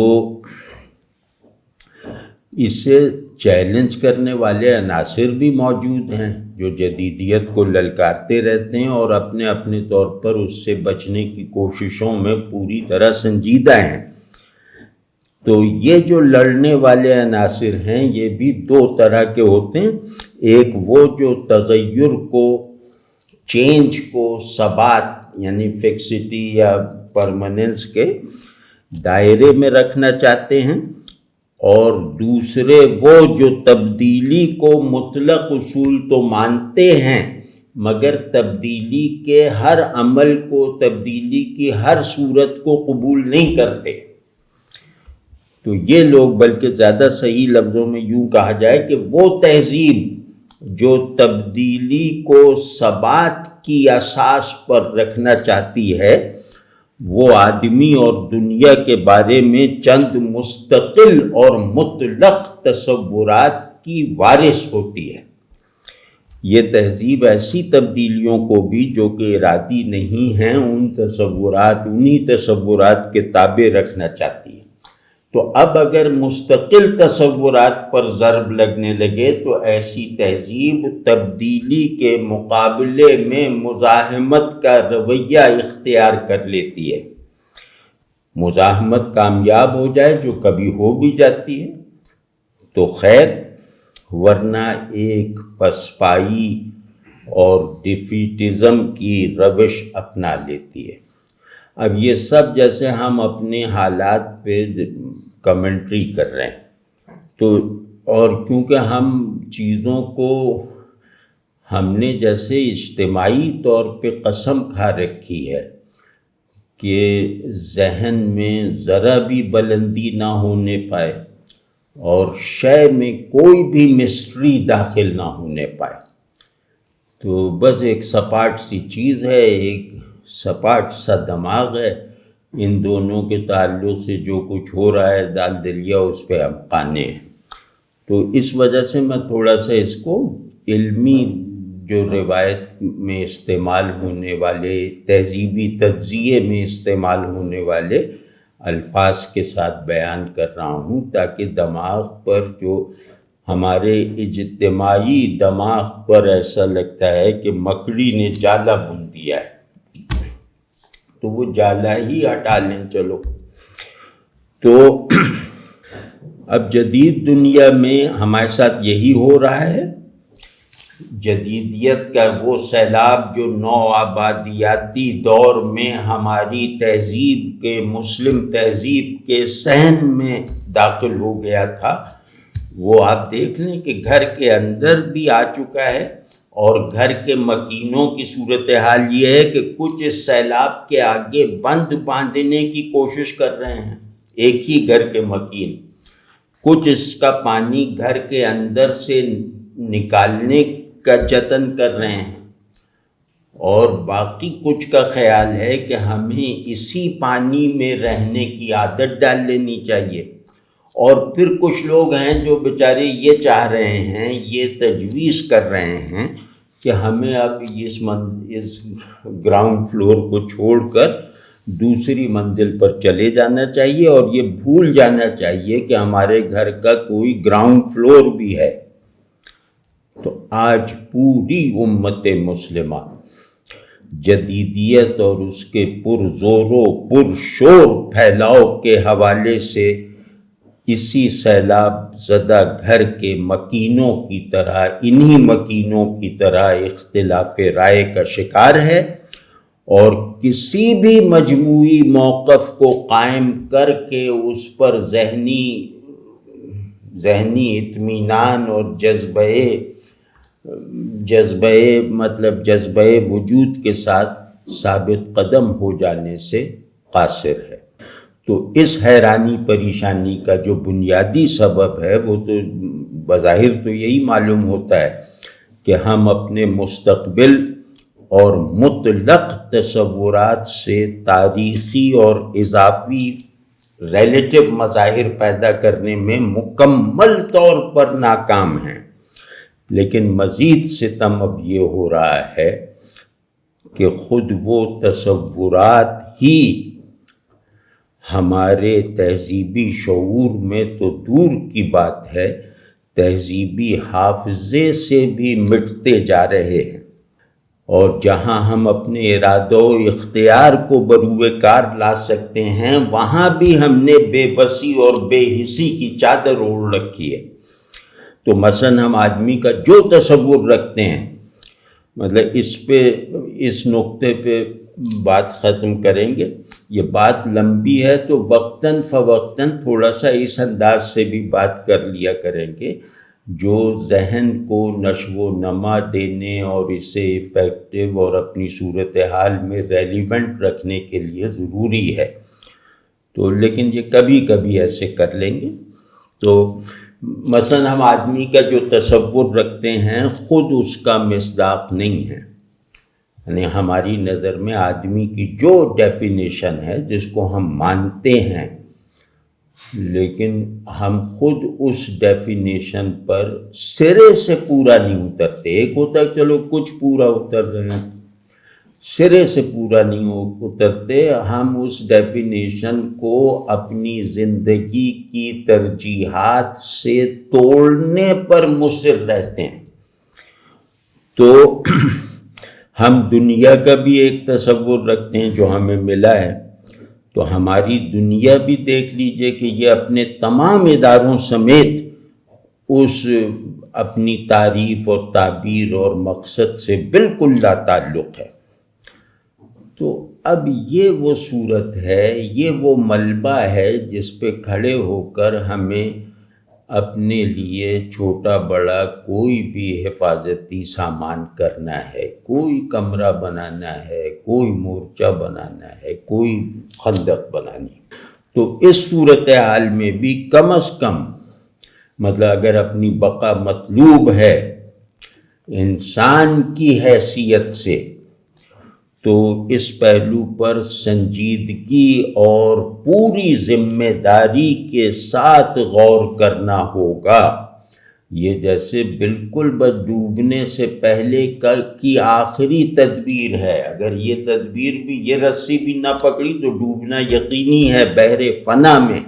اسے چیلنج کرنے والے عناصر بھی موجود ہیں جو جدیدیت کو للکارتے رہتے ہیں اور اپنے اپنے طور پر اس سے بچنے کی کوششوں میں پوری طرح سنجیدہ ہیں۔ تو یہ جو لڑنے والے عناصر ہیں یہ بھی دو طرح کے ہوتے ہیں، ایک وہ جو تغیر کو، چینج کو ثبات یعنی فکسٹی یا پرماننس کے دائرے میں رکھنا چاہتے ہیں، اور دوسرے وہ جو تبدیلی کو مطلق اصول تو مانتے ہیں مگر تبدیلی کے ہر عمل کو، تبدیلی کی ہر صورت کو قبول نہیں کرتے۔ تو یہ لوگ، بلکہ زیادہ صحیح لفظوں میں یوں کہا جائے کہ وہ تہذیب جو تبدیلی کو ثبات کی اساس پر رکھنا چاہتی ہے، وہ آدمی اور دنیا کے بارے میں چند مستقل اور مطلق تصورات کی وارث ہوتی ہے۔ یہ تہذیب ایسی تبدیلیوں کو بھی جو کہ ارادی نہیں ہیں، انہی تصورات کے تابع رکھنا چاہتی ہے۔ تو اب اگر مستقل تصورات پر ضرب لگنے لگے تو ایسی تہذیب تبدیلی کے مقابلے میں مزاحمت کا رویہ اختیار کر لیتی ہے۔ مزاحمت کامیاب ہو جائے، جو کبھی ہو بھی جاتی ہے تو خیر، ورنہ ایک پسپائی اور ڈیفیٹزم کی روش اپنا لیتی ہے۔ اب یہ سب جیسے ہم اپنے حالات پہ کمنٹری کر رہے ہیں، تو اور کیونکہ ہم چیزوں کو ہم نے جیسے اجتماعی طور پہ قسم کھا رکھی ہے کہ ذہن میں ذرا بھی بلندی نہ ہونے پائے اور شے میں کوئی بھی مسٹری داخل نہ ہونے پائے، تو بس ایک سپاٹ سی چیز ہے، ایک سپاٹ سا دماغ ہے، ان دونوں کے تعلق سے جو کچھ ہو رہا ہے دال دلیا اس پہ ہم قانے ہیں۔ تو اس وجہ سے میں تھوڑا سا اس کو علمی جو روایت میں استعمال ہونے والے، تہذیبی تجزیے میں استعمال ہونے والے الفاظ کے ساتھ بیان کر رہا ہوں، تاکہ دماغ پر، جو ہمارے اجتماعی دماغ پر ایسا لگتا ہے کہ مکڑی نے جالا بن دیا ہے، تو وہ جالا ہی ہٹا لیں چلو۔ تو اب جدید دنیا میں ہمارے ساتھ یہی ہو رہا ہے، جدیدیت کا وہ سیلاب جو نو آبادیاتی دور میں ہماری تہذیب کے، مسلم تہذیب کے صحن میں داخل ہو گیا تھا، وہ آپ دیکھ لیں کہ گھر کے اندر بھی آ چکا ہے، اور گھر کے مکینوں کی صورتحال یہ ہے کہ کچھ اس سیلاب کے آگے بند باندھنے کی کوشش کر رہے ہیں، ایک ہی گھر کے مکین، کچھ اس کا پانی گھر کے اندر سے نکالنے کا جتن کر رہے ہیں، اور باقی کچھ کا خیال ہے کہ ہمیں اسی پانی میں رہنے کی عادت ڈال لینی چاہیے، اور پھر کچھ لوگ ہیں جو بیچارے یہ چاہ رہے ہیں، یہ تجویز کر رہے ہیں کہ ہمیں اب اس گراؤنڈ فلور کو چھوڑ کر دوسری منزل پر چلے جانا چاہیے، اور یہ بھول جانا چاہیے کہ ہمارے گھر کا کوئی گراؤنڈ فلور بھی ہے۔ تو آج پوری امت مسلمہ جدیدیت اور اس کے پرزور و پرشور پھیلاؤ کے حوالے سے اسی سیلاب زدہ گھر کے مکینوں کی طرح، انہی مکینوں کی طرح اختلاف رائے کا شکار ہے، اور کسی بھی مجموعی موقف کو قائم کر کے اس پر ذہنی اطمینان اور جذبہ وجود کے ساتھ ثابت قدم ہو جانے سے قاصر ہے۔ تو اس حیرانی پریشانی کا جو بنیادی سبب ہے وہ تو بظاہر تو یہی معلوم ہوتا ہے کہ ہم اپنے مستقبل اور مطلق تصورات سے تاریخی اور اضافی ریلیٹو مظاہر پیدا کرنے میں مکمل طور پر ناکام ہیں۔ لیکن مزید ستم اب یہ ہو رہا ہے کہ خود وہ تصورات ہی ہمارے تہذیبی شعور میں تو دور کی بات ہے، تہذیبی حافظے سے بھی مٹتے جا رہے ہیں، اور جہاں ہم اپنے ارادہ و اختیار کو بروئے کار لا سکتے ہیں وہاں بھی ہم نے بے بسی اور بے حسی کی چادر اوڑھ رکھی ہے۔ تو مثلا ہم آدمی کا جو تصور رکھتے ہیں، مطلب اس نقطے پہ بات ختم کریں گے، یہ بات لمبی ہے تو وقتاً فوقتاً تھوڑا سا اس انداز سے بھی بات کر لیا کریں گے جو ذہن کو نشو و نما دینے اور اسے افیکٹو اور اپنی صورتحال میں ریلیونٹ رکھنے کے لیے ضروری ہے۔ تو لیکن یہ کبھی کبھی ایسے کر لیں گے۔ تو مثلا ہم آدمی کا جو تصور رکھتے ہیں خود اس کا مصداق نہیں ہے، یعنی ہماری نظر میں آدمی کی جو ڈیفینیشن ہے جس کو ہم مانتے ہیں، لیکن ہم خود اس ڈیفینیشن پر سرے سے پورا نہیں اترتے۔ ایک ہوتا ہے چلو کچھ پورا اتر رہے ہیں، سرے سے پورا نہیں اترتے۔ ہم اس ڈیفینیشن کو اپنی زندگی کی ترجیحات سے توڑنے پر مصر رہتے ہیں۔ تو ہم دنیا کا بھی ایک تصور رکھتے ہیں جو ہمیں ملا ہے، تو ہماری دنیا بھی دیکھ لیجئے کہ یہ اپنے تمام اداروں سمیت اس اپنی تعریف اور تعبیر اور مقصد سے بالکل لا تعلق ہے۔ تو اب یہ وہ صورت ہے، یہ وہ ملبہ ہے جس پہ کھڑے ہو کر ہمیں اپنے لیے چھوٹا بڑا کوئی بھی حفاظتی سامان کرنا ہے، کوئی کمرہ بنانا ہے، کوئی مورچہ بنانا ہے، کوئی خندق بنانی۔ تو اس صورتحال میں بھی کم از کم مطلب اگر اپنی بقا مطلوب ہے انسان کی حیثیت سے، تو اس پہلو پر سنجیدگی اور پوری ذمہ داری کے ساتھ غور کرنا ہوگا۔ یہ جیسے بالکل بس ڈوبنے سے پہلے کی آخری تدبیر ہے، اگر یہ تدبیر بھی، یہ رسی بھی نہ پکڑی تو ڈوبنا یقینی ہے بحر فنا میں۔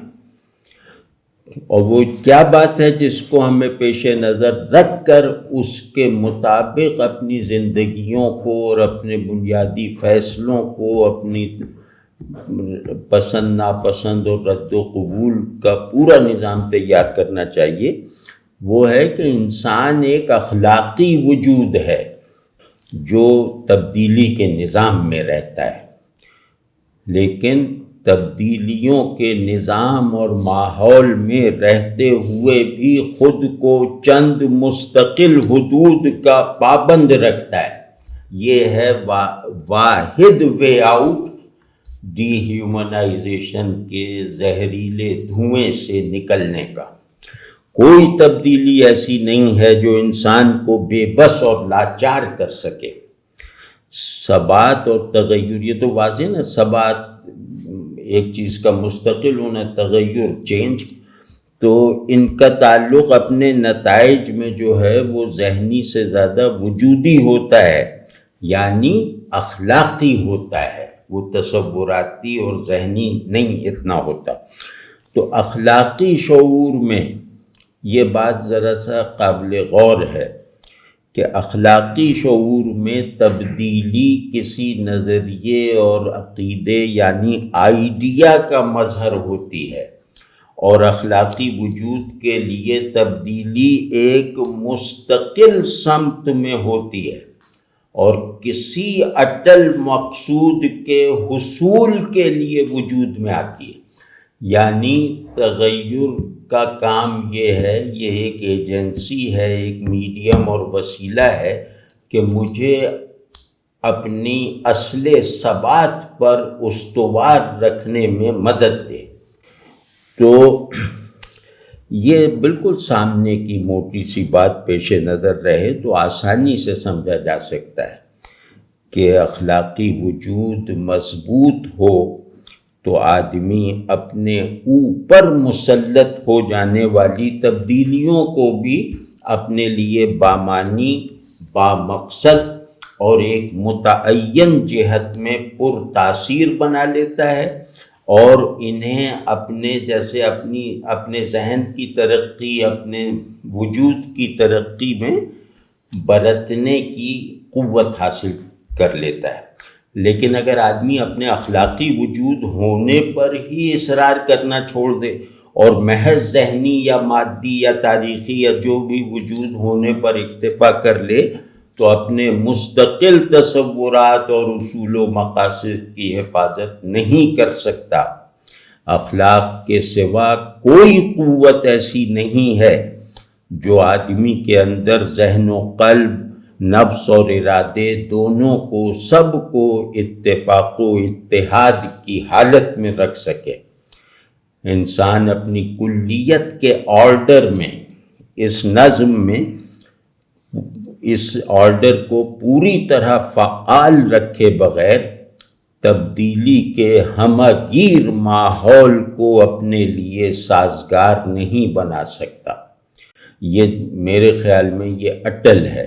اور وہ کیا بات ہے جس کو ہمیں پیش نظر رکھ کر اس کے مطابق اپنی زندگیوں کو اور اپنے بنیادی فیصلوں کو، اپنی پسند ناپسند اور رد و قبول کا پورا نظام تیار کرنا چاہیے، وہ ہے کہ انسان ایک اخلاقی وجود ہے جو تبدیلی کے نظام میں رہتا ہے، لیکن تبدیلیوں کے نظام اور ماحول میں رہتے ہوئے بھی خود کو چند مستقل حدود کا پابند رکھتا ہے۔ یہ ہے واحد وے آؤٹ ڈی ہیومنائزیشن کے زہریلے دھوئیں سے نکلنے کا۔ کوئی تبدیلی ایسی نہیں ہے جو انسان کو بے بس اور لاچار کر سکے۔ ثبات اور تغیر، یہ تو واضح نا، ثبات ایک چیز کا مستقل ہونا، تغیر چینج، تو ان کا تعلق اپنے نتائج میں جو ہے وہ ذہنی سے زیادہ وجودی ہوتا ہے، یعنی اخلاقی ہوتا ہے، وہ تصوراتی اور ذہنی نہیں اتنا ہوتا۔ تو اخلاقی شعور میں یہ بات ذرا سا قابل غور ہے کہ اخلاقی شعور میں تبدیلی کسی نظریے اور عقیدے یعنی آئیڈیا کا مظہر ہوتی ہے، اور اخلاقی وجود کے لیے تبدیلی ایک مستقل سمت میں ہوتی ہے اور کسی اٹل مقصود کے حصول کے لیے وجود میں آتی ہے۔ یعنی تغیر کا کام یہ ہے، یہ ایک ایجنسی ہے، ایک میڈیم اور وسیلہ ہے کہ مجھے اپنی اصل ثبات پر استوار رکھنے میں مدد دے۔ تو یہ بالکل سامنے کی موٹی سی بات پیش نظر رہے تو آسانی سے سمجھا جا سکتا ہے کہ اخلاقی وجود مضبوط ہو تو آدمی اپنے اوپر مسلط ہو جانے والی تبدیلیوں کو بھی اپنے لیے بامعنی، بامقصد اور ایک متعین جہت میں پر تاثیر بنا لیتا ہے، اور انہیں اپنے ذہن کی ترقی، اپنے وجود کی ترقی میں برتنے کی قوت حاصل کر لیتا ہے۔ لیکن اگر آدمی اپنے اخلاقی وجود ہونے پر ہی اصرار کرنا چھوڑ دے اور محض ذہنی یا مادی یا تاریخی یا جو بھی وجود ہونے پر اکتفا کر لے تو اپنے مستقل تصورات اور اصول و مقاصد کی حفاظت نہیں کر سکتا۔ اخلاق کے سوا کوئی قوت ایسی نہیں ہے جو آدمی کے اندر ذہن و قلب، نفس اور ارادے دونوں کو، سب کو اتفاق و اتحاد کی حالت میں رکھ سکے۔ انسان اپنی کلیت کے آرڈر میں، اس نظم میں، اس آرڈر کو پوری طرح فعال رکھے بغیر تبدیلی کے ہمہ گیر ماحول کو اپنے لیے سازگار نہیں بنا سکتا۔ یہ میرے خیال میں یہ اٹل ہے،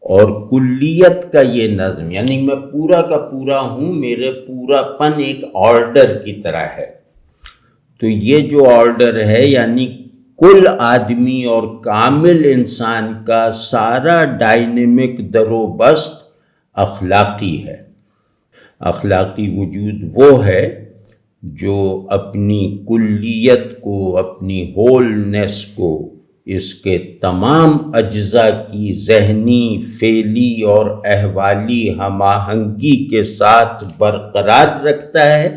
اور کلیت کا یہ نظم، یعنی میں پورا کا پورا ہوں، میرے پورا پن ایک آرڈر کی طرح ہے۔ تو یہ جو آرڈر ہے یعنی کل آدمی اور کامل انسان کا سارا ڈائنمک در و بست اخلاقی ہے۔ اخلاقی وجود وہ ہے جو اپنی کلیت کو، اپنی ہولنس کو، اس کے تمام اجزاء کی ذہنی، فعلی اور احوالی ہم آہنگی کے ساتھ برقرار رکھتا ہے،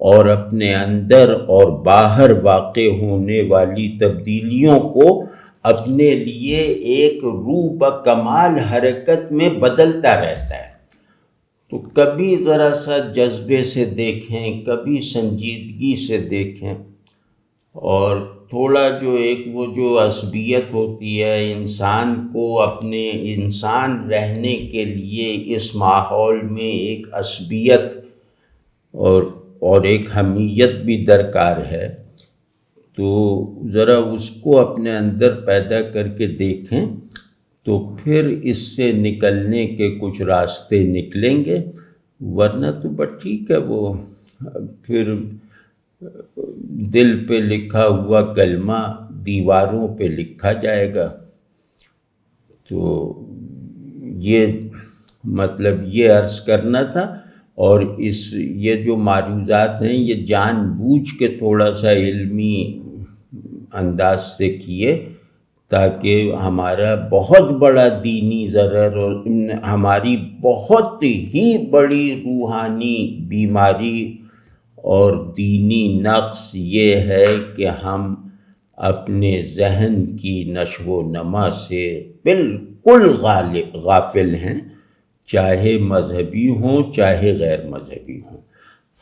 اور اپنے اندر اور باہر واقع ہونے والی تبدیلیوں کو اپنے لیے ایک روح بکمال حرکت میں بدلتا رہتا ہے۔ تو کبھی ذرا سا جذبے سے دیکھیں، کبھی سنجیدگی سے دیکھیں، اور تھوڑا وہ جو عصبیت ہوتی ہے انسان کو اپنے انسان رہنے کے لیے اس ماحول میں ایک عصبیت اور ایک حمیت بھی درکار ہے، تو ذرا اس کو اپنے اندر پیدا کر کے دیکھیں تو پھر اس سے نکلنے کے کچھ راستے نکلیں گے، ورنہ تو بس ٹھیک ہے، وہ پھر دل پہ لکھا ہوا کلمہ دیواروں پہ لکھا جائے گا۔ تو یہ مطلب یہ عرض کرنا تھا، اور یہ جو معروضات ہیں یہ جان بوجھ کے تھوڑا سا علمی انداز سے کیے تاکہ ہمارا بہت بڑا دینی ضرر اور ہماری بہت ہی بڑی روحانی بیماری اور دینی نقص یہ ہے کہ ہم اپنے ذہن کی نشو و نما سے بالکل غافل ہیں، چاہے مذہبی ہوں چاہے غیر مذہبی ہوں۔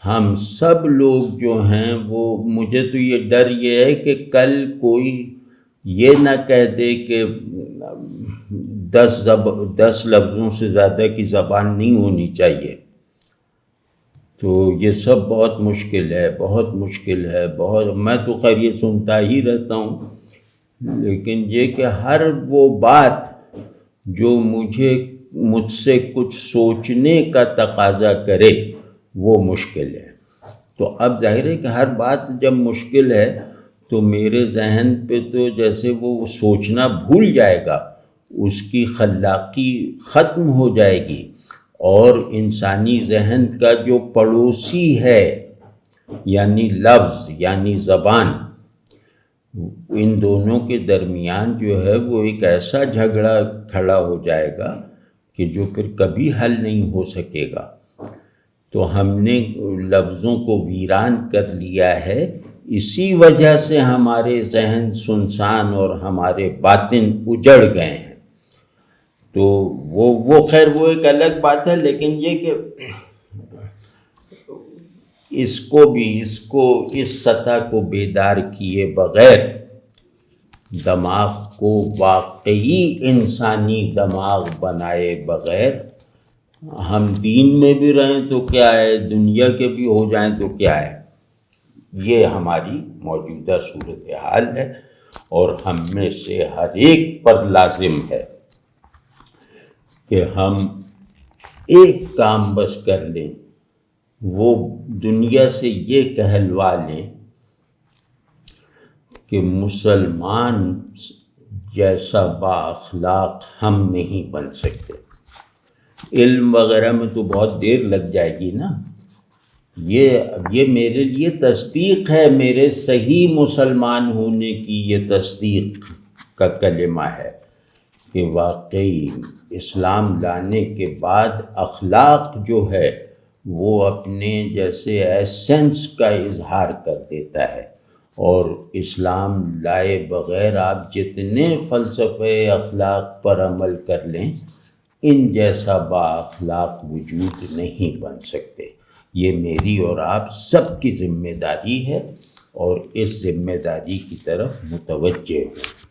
ہم سب لوگ جو ہیں وہ، مجھے تو یہ ڈر یہ ہے کہ کل کوئی یہ نہ کہہ دے کہ 10 لفظوں سے زیادہ کی زبان نہیں ہونی چاہیے۔ تو یہ سب بہت مشکل ہے، بہت مشکل ہے، میں تو خیر یہ سنتا ہی رہتا ہوں، لیکن یہ کہ ہر وہ بات جو مجھ سے کچھ سوچنے کا تقاضا کرے وہ مشکل ہے۔ تو اب ظاہر ہے کہ ہر بات جب مشکل ہے تو میرے ذہن پہ تو جیسے وہ سوچنا بھول جائے گا، اس کی خلاقی ختم ہو جائے گی، اور انسانی ذہن کا جو پڑوسی ہے یعنی لفظ یعنی زبان، ان دونوں کے درمیان جو ہے وہ ایک ایسا جھگڑا کھڑا ہو جائے گا کہ جو پھر کبھی حل نہیں ہو سکے گا۔ تو ہم نے لفظوں کو ویران کر لیا ہے، اسی وجہ سے ہمارے ذہن سنسان اور ہمارے باطن اجڑ گئے ہیں۔ تو وہ خیر وہ ایک الگ بات ہے، لیکن یہ کہ اس کو اس سطح کو بیدار کیے بغیر، دماغ کو واقعی انسانی دماغ بنائے بغیر ہم دین میں بھی رہیں تو کیا ہے، دنیا کے بھی ہو جائیں تو کیا ہے۔ یہ ہماری موجودہ صورتحال ہے، اور ہم میں سے ہر ایک پر لازم ہے کہ ہم ایک کام بس کر لیں، وہ دنیا سے یہ کہلوا لیں کہ مسلمان جیسا با اخلاق ہم نہیں بن سکتے۔ علم وغیرہ میں تو بہت دیر لگ جائے گی نا، یہ میرے لیے تصدیق ہے، میرے صحیح مسلمان ہونے کی یہ تصدیق کا کلمہ ہے کہ واقعی اسلام لانے کے بعد اخلاق جو ہے وہ اپنے جیسے ایسنس کا اظہار کر دیتا ہے، اور اسلام لائے بغیر آپ جتنے فلسفے اخلاق پر عمل کر لیں، ان جیسا با اخلاق وجود نہیں بن سکتے۔ یہ میری اور آپ سب کی ذمہ داری ہے، اور اس ذمہ داری کی طرف متوجہ ہوں۔